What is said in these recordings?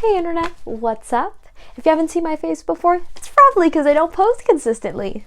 Hey internet, what's up? If you haven't seen my face before, it's probably because I don't post consistently.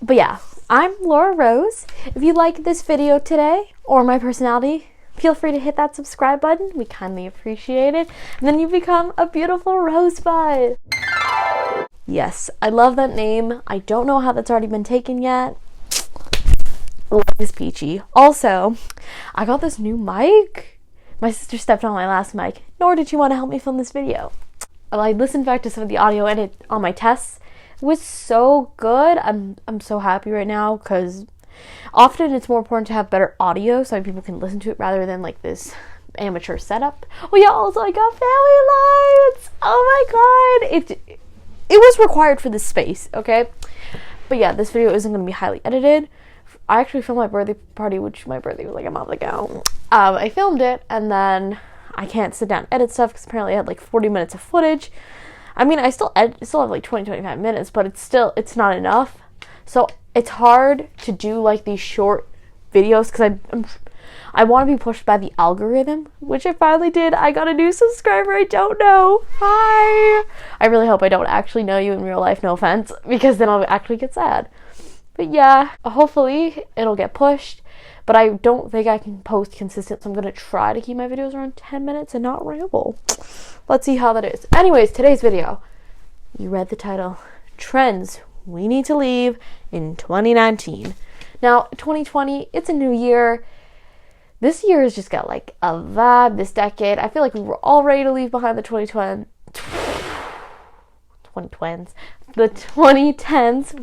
But yeah, I'm Laura Rose. If you like this video today, or my personality, feel free to hit that subscribe button. We kindly appreciate it. And then you become a beautiful rosebud. Yes, I love that name. I don't know how that's already been taken yet. Life is peachy. Also, I got this new mic. My sister stepped on my last mic, nor did she want to help me film this video. I listened back to some of the audio edit on my tests. It was so good. I'm so happy right now because often it's more important to have better audio so people can listen to it rather than like this amateur setup. Oh yeah, also I got fairy lights. Oh my god. It was required for this space, okay? But yeah, this video isn't going to be highly edited. I actually filmed my birthday party, which my birthday was like a month ago. I filmed it, and then I can't sit down and edit stuff because apparently I had like 40 minutes of footage. I mean, I still have like 25 minutes, but it's not enough. So it's hard to do like these short videos because I want to be pushed by the algorithm, which I finally did. I got a new subscriber I don't know. Hi! I really hope I don't actually know you in real life, no offense, because then I'll actually get sad. But yeah, hopefully it'll get pushed, but I don't think I can post consistent, so I'm going to try to keep my videos around 10 minutes and not ramble. Let's see how that is. Anyways, today's video, you read the title, Trends We Need to Leave in 2019. Now, 2020, it's a new year. This year has just got like a vibe, this decade. I feel like we were all ready to leave behind the 2010s.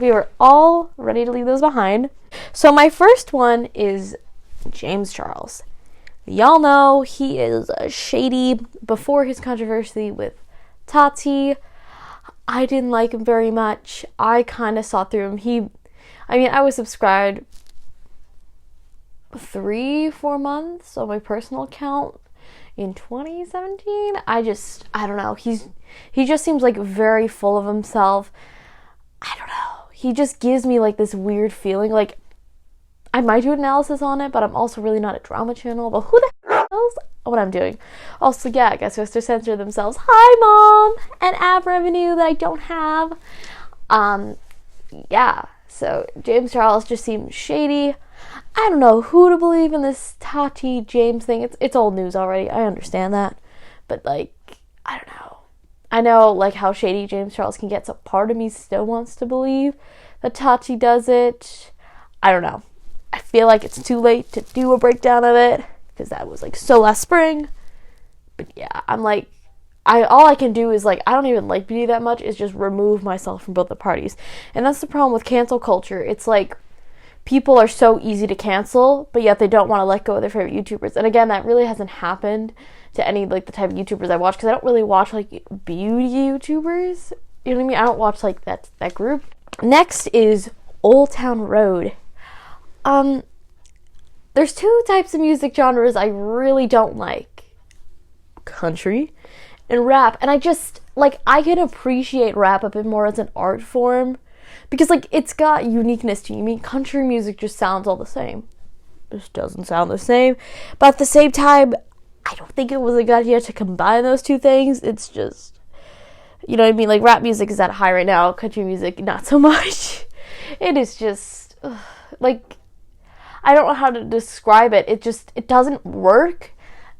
We were all ready to leave those behind. So my first one is James Charles. Y'all know he is shady. Before his controversy with Tati, I didn't like him very much. I kind of saw through him. I was subscribed 3-4 months on my personal account in 2017. I don't know. He just seems like very full of himself. I don't know. He just gives me like this weird feeling. Like, I might do an analysis on it, but I'm also really not a drama channel. But who the hell knows what I'm doing? Also, yeah, I guess we have to censor themselves. Hi, Mom! And ad revenue that I don't have. Yeah. So, James Charles just seems shady. I don't know who to believe in this Tati James thing. It's old news already. I understand that. But, like, I don't know. I know, like, how shady James Charles can get, so part of me still wants to believe that Tati does it. I don't know. I feel like it's too late to do a breakdown of it, because that was, like, so last spring. But, yeah, I'm, like, all I can do is, like, I don't even like beauty that much, is just remove myself from both the parties. And that's the problem with cancel culture. It's, like, people are so easy to cancel, but yet they don't want to let go of their favorite YouTubers. And again, that really hasn't happened to any, like, the type of YouTubers I watch, because I don't really watch, like, beauty YouTubers. You know what I mean? I don't watch, like, that group. Next is Old Town Road. There's two types of music genres I really don't like. Country and rap. And I can appreciate rap a bit more as an art form. Because, like, it's got uniqueness to you. I mean, country music just sounds all the same. This doesn't sound the same. But at the same time, I don't think it was a good idea to combine those two things. It's just, you know what I mean? Like, rap music is at a high right now. Country music, not so much. It is just, like, I don't know how to describe it. It doesn't work.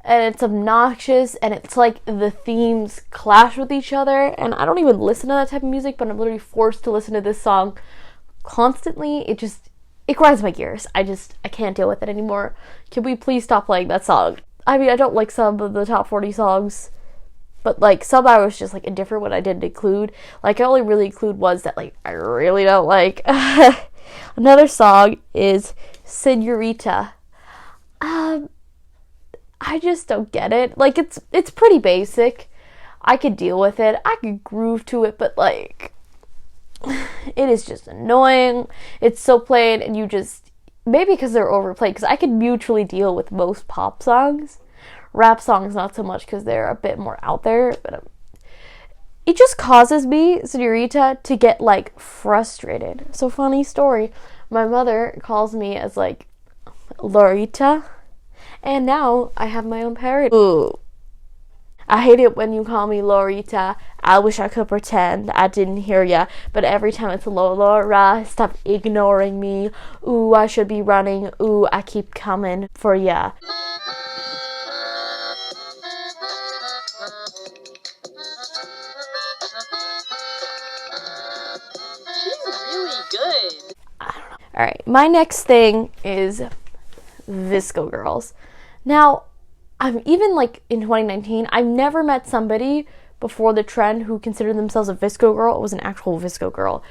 And it's obnoxious, and it's like the themes clash with each other, and I don't even listen to that type of music, but I'm literally forced to listen to this song constantly. It grinds my gears. I can't deal with it anymore. Can we please stop playing that song? I mean, I don't like some of the top 40 songs, but like some I was just like indifferent when I didn't include. Like, I only really include ones that like I really don't like. Another song is Senorita. I just don't get it. Like, it's pretty basic. I could deal with it. I could groove to it, but, like, it is just annoying. It's so plain, and you just, maybe because they're overplayed, because I could mutually deal with most pop songs. Rap songs, not so much, because they're a bit more out there, but it just causes me, Senorita, to get, like, frustrated. So, funny story. My mother calls me as, like, Lorita. And now I have my own parody. Ooh. I hate it when you call me Lorita. I wish I could pretend I didn't hear ya. But every time it's Laura, stop ignoring me. Ooh, I should be running. Ooh, I keep coming for ya. She's really good. Alright, my next thing is Visco girls. Now, I'm even like in 2019, I've never met somebody before the trend who considered themselves a Visco girl. It was an actual Visco girl.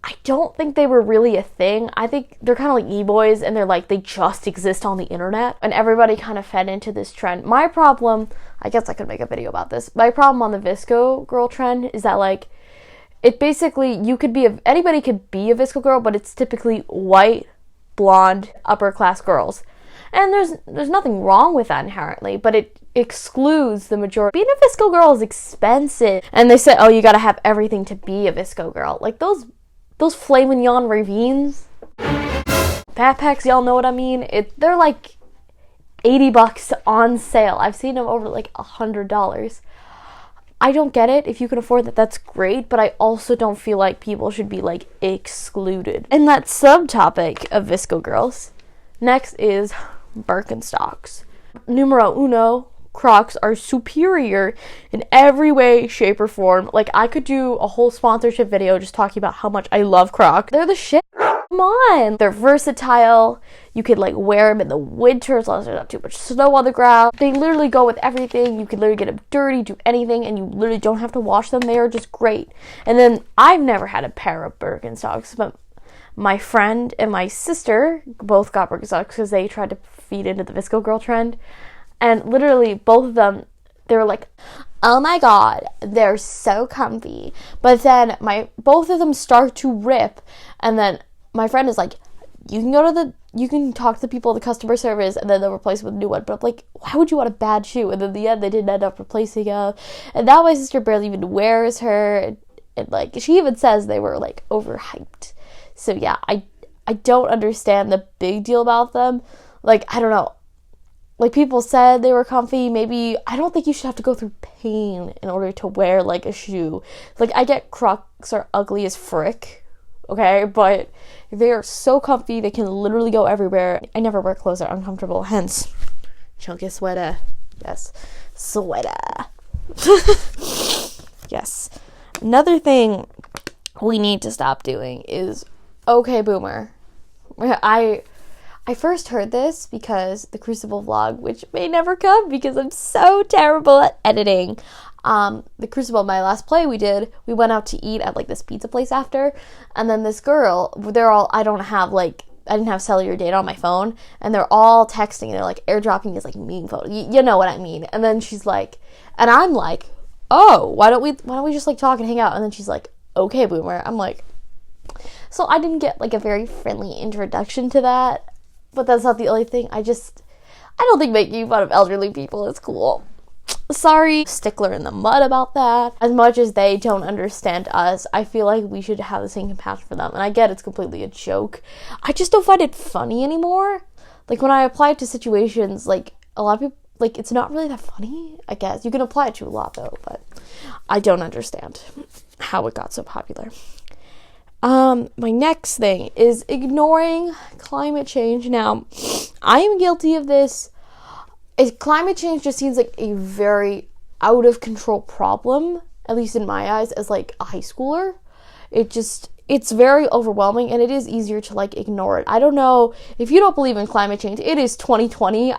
I don't think they were really a thing. I think they're kind of like e-boys, and they're like, they just exist on the internet, and everybody kind of fed into this trend. My problem, I guess I could make a video about this. My problem on the Visco girl trend is that like, it basically, anybody could be a Visco girl, but it's typically white, blonde, upper class girls. And there's nothing wrong with that inherently, but it excludes the majority. Being a Visco girl is expensive. And they say, oh, you gotta have everything to be a Visco girl. Like those filet mignon ravines, backpacks, y'all know what I mean? They're like $80 on sale. I've seen them over like $100. I don't get it. If you can afford that, that's great, but I also don't feel like people should be like excluded. And that subtopic of Visco girls. Next is Birkenstocks. Numero uno, Crocs are superior in every way, shape, or form. Like, I could do a whole sponsorship video just talking about how much I love Crocs. They're the shit. Come on. They're versatile. You could, like, wear them in the winter as long as there's not too much snow on the ground. They literally go with everything. You could literally get them dirty, do anything, and you literally don't have to wash them. They are just great. And then, I've never had a pair of Birkenstocks, but my friend and my sister both got Birkenstocks because they tried to feed into the Visco girl trend. And literally, both of them, they were like, oh my god, they're so comfy. But then both of them start to rip. And then my friend is like, you can talk to the people at the customer service and then they'll replace it with a new one. But I'm like, why would you want a bad shoe? And then in the end, they didn't end up replacing them. And now my sister barely even wears her. And like, she even says they were like overhyped. So yeah, I don't understand the big deal about them. Like, I don't know. Like, people said they were comfy. Maybe, I don't think you should have to go through pain in order to wear, like, a shoe. Like, I get Crocs are ugly as frick, okay? But they are so comfy, they can literally go everywhere. I never wear clothes that are uncomfortable, hence, chunky sweater. Yes, sweater. Yes. Another thing we need to stop doing is, okay, boomer. I first heard this because the Crucible vlog, which may never come because I'm so terrible at editing. The Crucible, my last play we went out to eat at like this pizza place after, and then this girl, I didn't have cellular data on my phone, and they're all texting, and they're like airdropping these like meme photos. You know what I mean? And then she's like, and I'm like, oh, why don't we just like talk and hang out? And then she's like, okay, boomer. I'm like, so I didn't get like a very friendly introduction to that. But that's not the only thing. I don't think making fun of elderly people is cool. Sorry, stickler in the mud about that. As much as they don't understand us, I feel like we should have the same compassion for them. And I get it's completely a joke. I just don't find it funny anymore. Like, when I apply it to situations, like, a lot of people, like, it's not really that funny, I guess. You can apply it to a lot, though, but I don't understand how it got so popular. My next thing is ignoring climate change. Now, I am guilty of this. Climate change just seems like a very out of control problem, at least in my eyes, as like a high schooler. It's very overwhelming, and it is easier to like ignore it. I don't know if you don't believe in climate change. It is 2020.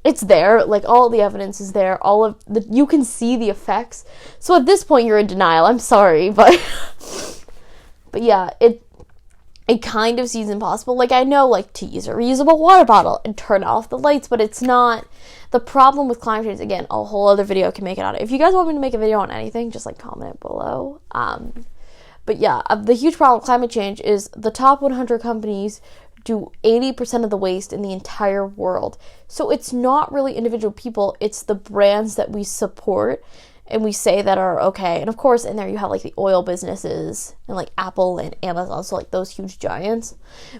It's there, like all the evidence is there, you can see the effects. So at this point you're in denial. I'm sorry, but yeah, it kind of seems impossible. Like, I know, like, to use a reusable water bottle and turn off the lights, but it's not. The problem with climate change, again, a whole other video can make it on it. If you guys want me to make a video on anything, just like comment below. But yeah, the huge problem with climate change is the top 100 companies do 80% of the waste in the entire world. So it's not really individual people, it's the brands that we support and we say that are okay. And of course, in there you have like the oil businesses and like Apple and Amazon, so like those huge giants.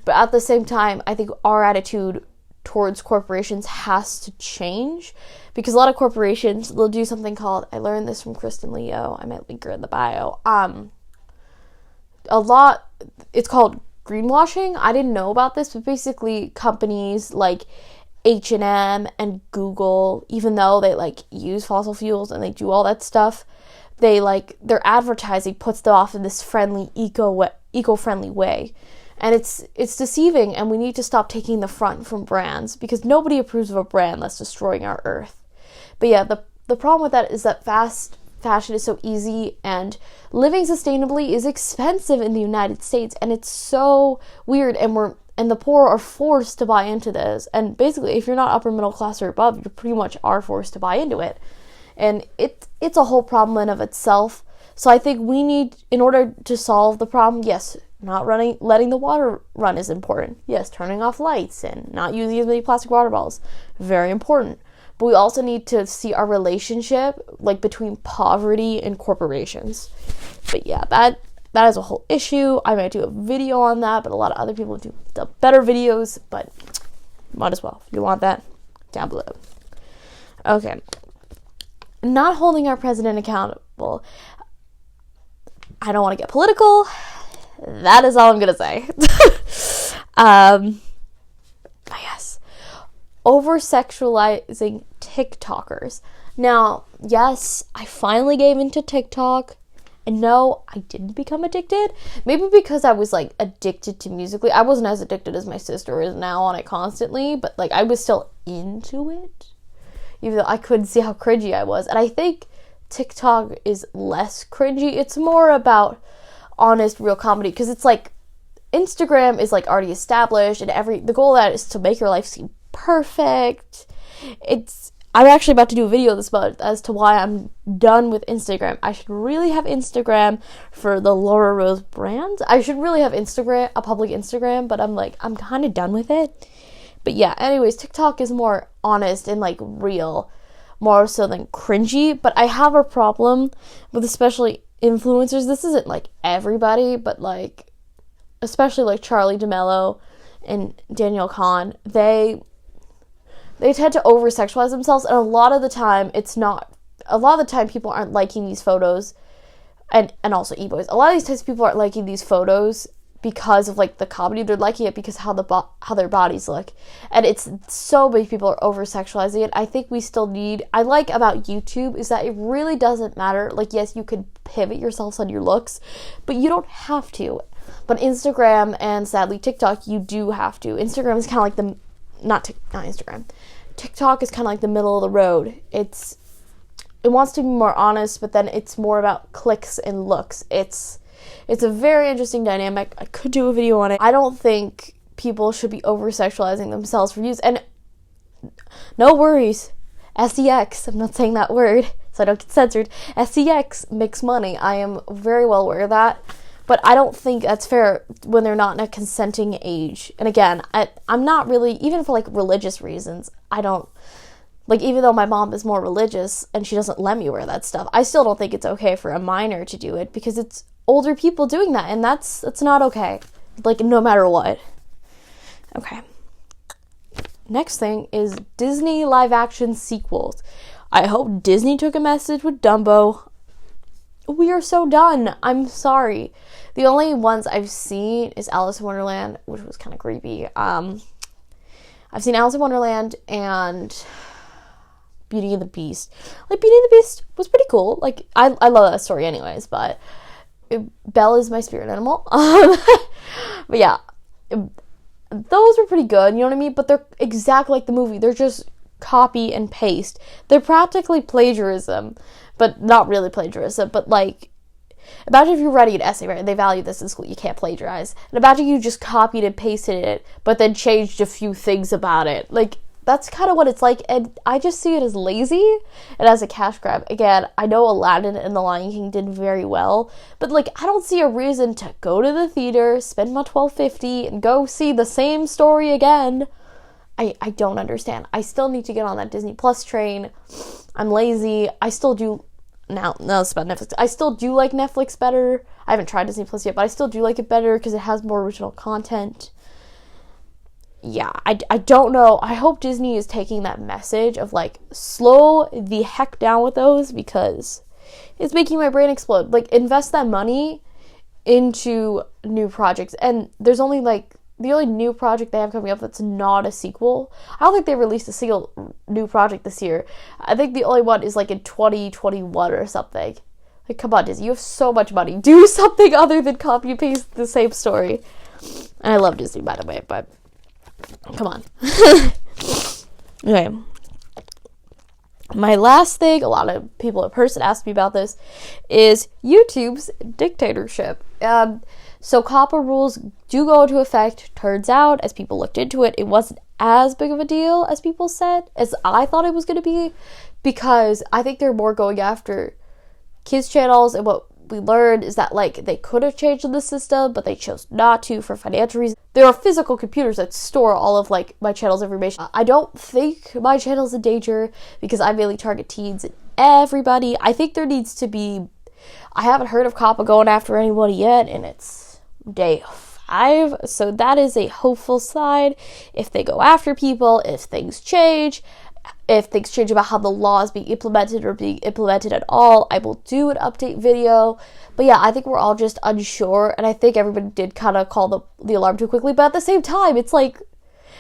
But at the same time, I think our attitude towards corporations has to change, because a lot of corporations, they'll do something called, I learned this from Kristen Leo, I might link her in the bio, it's called greenwashing. I didn't know about this, but basically companies like H&M and Google, even though they like use fossil fuels and they do all that stuff, they like, their advertising puts them off in this friendly eco-friendly way. And it's deceiving, and we need to stop taking the front from brands, because nobody approves of a brand that's destroying our earth. But yeah, the problem with that is that fast fashion is so easy, and living sustainably is expensive in the United States, and it's so weird, and the poor are forced to buy into this. And basically, if you're not upper middle class or above, you pretty much are forced to buy into it. And it's a whole problem in of itself. So I think we need, in order to solve the problem, yes, letting the water run is important. Yes, turning off lights and not using as many plastic water bottles, very important. But we also need to see our relationship, like, between poverty and corporations. But yeah, that is a whole issue. I might do a video on that, but a lot of other people do the better videos, but might as well. If you want that, down below. Okay. Not holding our president accountable. I don't want to get political. That is all I'm going to say. Yes. Over-sexualizing TikTokers. Now, yes, I finally gave into TikTok. And no, I didn't become addicted. Maybe because I was, like, addicted to Musical.ly. I wasn't as addicted as my sister is now on it constantly. But, like, I was still into it. Even though I couldn't see how cringy I was. And I think TikTok is less cringy. It's more about honest, real comedy. Because it's, like, Instagram is, like, already established. And the goal of that is to make your life seem perfect. I'm actually about to do a video this month as to why I'm done with Instagram. I should really have Instagram for the Laura Rose brand. I should really have Instagram, a public Instagram, but I'm kind of done with it. But yeah, anyways, TikTok is more honest and, like, real, more so than cringy. But I have a problem with especially influencers. This isn't, like, everybody, but, like, especially, like, Charlie D'Amelio and Danielle Kahn. They tend to over-sexualize themselves, and a lot of the time people aren't liking these photos, and also e-boys. A lot of these types of people aren't liking these photos because of, like, the comedy. They're liking it because how their bodies look, and it's so many people are over-sexualizing it. I think I like about YouTube is that it really doesn't matter. Like, yes, you could pivot yourselves on your looks, but you don't have to. But Instagram and sadly TikTok, you do have to. Instagram is kind of like not Instagram. TikTok is kind of like the middle of the road. It wants to be more honest, but then it's more about clicks and looks. It's a very interesting dynamic. I could do a video on it. I don't think people should be over-sexualizing themselves for views. And no worries. SEX, I'm not saying that word, so I don't get censored. SEX makes money. I am very well aware of that. But I don't think that's fair when they're not in a consenting age. And again, I'm not really, even for, like, religious reasons, I don't, like, even though my mom is more religious and she doesn't let me wear that stuff, I still don't think it's okay for a minor to do it, because it's older people doing that, and that's not okay. Like, no matter what. Okay. Next thing is Disney live-action sequels. I hope Disney took a message with Dumbo. We are so done. I'm sorry. The only ones I've seen is Alice in Wonderland, which was kind of creepy. I've seen Alice in Wonderland and Beauty and the Beast. Like, Beauty and the Beast was pretty cool. Like, I love that story anyways, but Belle is my spirit animal. But yeah, those were pretty good, you know what I mean? But they're exactly like the movie. They're just copy and paste. They're practically plagiarism, but not really plagiarism. But, like, imagine if you're writing an essay, right? And they value this in school. You can't plagiarize. And imagine you just copied and pasted it, but then changed a few things about it. Like, that's kind of what it's like. And I just see it as lazy and as a cash grab. Again, I know Aladdin and The Lion King did very well, but, like, I don't see a reason to go to the theater, spend my $12.50, and go see the same story again. I don't understand. I still need to get on that Disney Plus train. I'm lazy. I still do. Now it's about Netflix. I still do like Netflix better. I haven't tried Disney Plus yet, but I still do like it better because it has more original content. yeah, I don't know. I hope Disney is taking that message of like, slow the heck down with those, because it's making my brain explode. Like, invest that money into new projects. And there's only like, the only new project they have coming up that's not a sequel, I don't think they released a single new project this year. I think the only one is like in 2021 or something. Like, come on, Disney, you have so much money. Do something other than copy and paste the same story. And I love Disney, by the way, but come on. Okay. My last thing, a lot of people in person asked me about this, is YouTube's dictatorship. So COPPA rules do go into effect. Turns out, as people looked into it, it wasn't as big of a deal as people said, as I thought it was going to be, because I think they're more going after kids' channels, and what we learned is that, like, they could have changed the system, but they chose not to for financial reasons. There are physical computers that store all of, like, my channel's information. I don't think my channel's in danger, because I mainly target teens and everybody. I think there needs to be, I haven't heard of COPPA going after anybody yet, and it's day 5, so that is a hopeful side. If they go after people, if things change about how the law is being implemented or being implemented at all, I will do an update video. But yeah, I think we're all just unsure, and I think everybody did kind of call the alarm too quickly. But at the same time, it's like,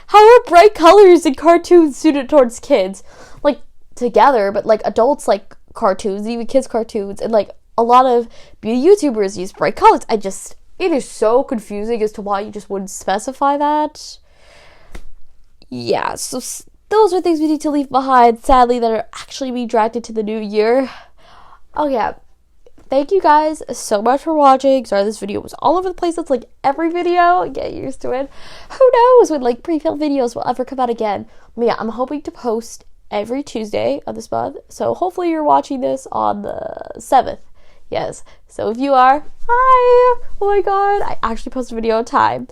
how are bright colors in cartoons suited towards kids? Like, together, but like adults like cartoons, and even kids cartoons, and like a lot of beauty YouTubers use bright colors. It is so confusing as to why you just wouldn't specify that. Yeah, so those are things we need to leave behind, sadly, that are actually being dragged into the new year. Oh yeah, thank you guys so much for watching. Sorry this video was all over the place. That's like every video. Get used to it. Who knows when like pre-filmed videos will ever come out again. But yeah, I'm hoping to post every Tuesday of this month. So hopefully you're watching this on the 7th. Yes. So if you are, hi! Oh my god, I actually post a video on time.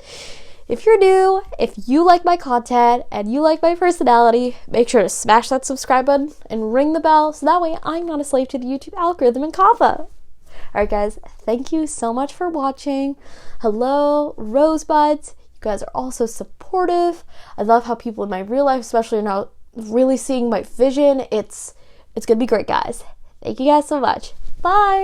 If you're new, if you like my content and you like my personality, make sure to smash that subscribe button and ring the bell so that way I'm not a slave to the YouTube algorithm and COPPA. Alright guys, thank you so much for watching. Hello, rosebuds. You guys are also supportive. I love how people in my real life, especially, are now really seeing my vision. It's gonna be great, guys. Thank you guys so much. Bye!